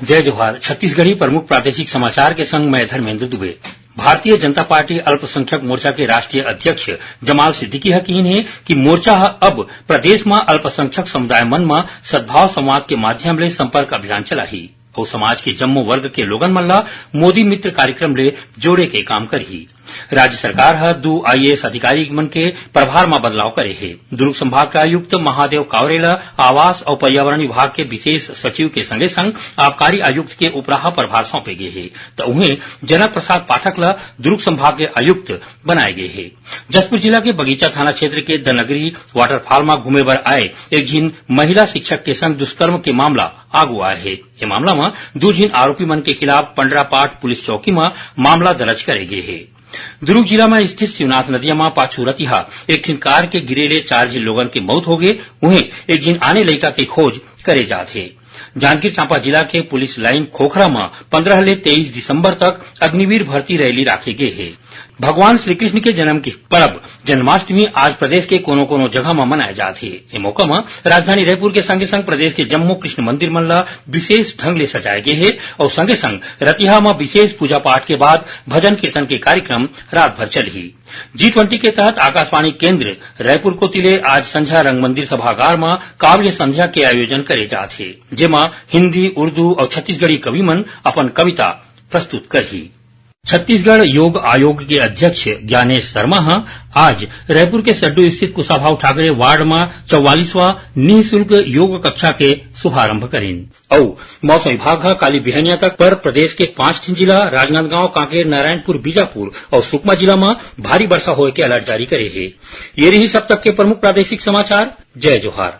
जय जोहार। छत्तीसगढ़ी प्रमुख प्रादेशिक समाचार के संग मैं धर्मेंद्र दुबे। भारतीय जनता पार्टी अल्पसंख्यक मोर्चा के राष्ट्रीय अध्यक्ष जमाल सिद्दीकी यकीन है कि मोर्चा अब प्रदेश में अल्पसंख्यक समुदाय मन में सद्भाव संवाद के माध्यम ले संपर्क अभियान चलाही और समाज के जम्मो वर्ग के लोगन मन ला मोदी मित्र कार्यक्रम ले जोड़े के काम करही। राज्य सरकार ह 2 IAS अधिकारी मन के प्रभार में बदलाव करे है। दुर्ग संभाग के आयुक्त महादेव कावरे ला आवास और पर्यावरण विभाग के विशेष सचिव के संगे संग आबकारी आयुक्त के उपराहा प्रभार सौंपे गए है तो उन्हें जनक प्रसाद पाठक ला दुर्ग संभाग के आयुक्त बनाए गए है। जसपुर जिला के बगीचा थाना क्षेत्र के दनगरी वाटरफॉल में घूमे बर आए एक झिन महिला शिक्षक के संग दुष्कर्म के मामला आगू आए है। ये मामला में 2 झिन आरोपी मन के खिलाफ पंडरापाट पुलिस चौकी में मामला दर्ज करे गए है। दुर्ग जिला में स्थित शिवनाथ नदिया में पाछू रतिहा एक झिन कार के गिरेले 4 झिन लोगन के मौत हो गए। उन्हें एक झिन आने लड़का की खोज करे जात है। जांजगीर चांपा जिला के पुलिस लाइन खोखरा में 15 ले 23 दिसंबर तक अग्निवीर भर्ती रैली राखे गए है। भगवान श्री कृष्ण के जन्म के पर्व जन्माष्टमी आज प्रदेश के कोनो कोनो जगह में मनाए जाते है। ये मौका में राजधानी रायपुर के संगे संग प्रदेश के जम्मू कृष्ण मंदिर मन ला विशेष ढंग ले सजाए गए है और संगे संग रतिहा में विशेष पूजा पाठ के बाद भजन कीर्तन के कार्यक्रम रात भर चलही। G20 के तहत आकाशवाणी केंद्र रायपुर को तिले आज संझा रंग मंदिर सभागार में काव्य संध्या के आयोजन करे जाते है जेमा हिंदी, उर्दू और छत्तीसगढ़ी कवि मन अपन कविता प्रस्तुत करही। छत्तीसगढ़ योग आयोग के अध्यक्ष ज्ञानेश शर्मा आज रायपुर के सड्डू स्थित कुशाभाऊ ठाकरे वार्ड में 44वां निःशुल्क योग कक्षा के शुभारंभ करें। और मौसम विभाग काली बिहनिया तक पर प्रदेश के 5 जिला राजनांदगांव, कांकेर, नारायणपुर, बीजापुर और सुकमा जिला में भारी वर्षा होने के अलर्ट जारी करे है। ये रही सब तक के प्रमुख प्रादेशिक समाचार। जय जोहार।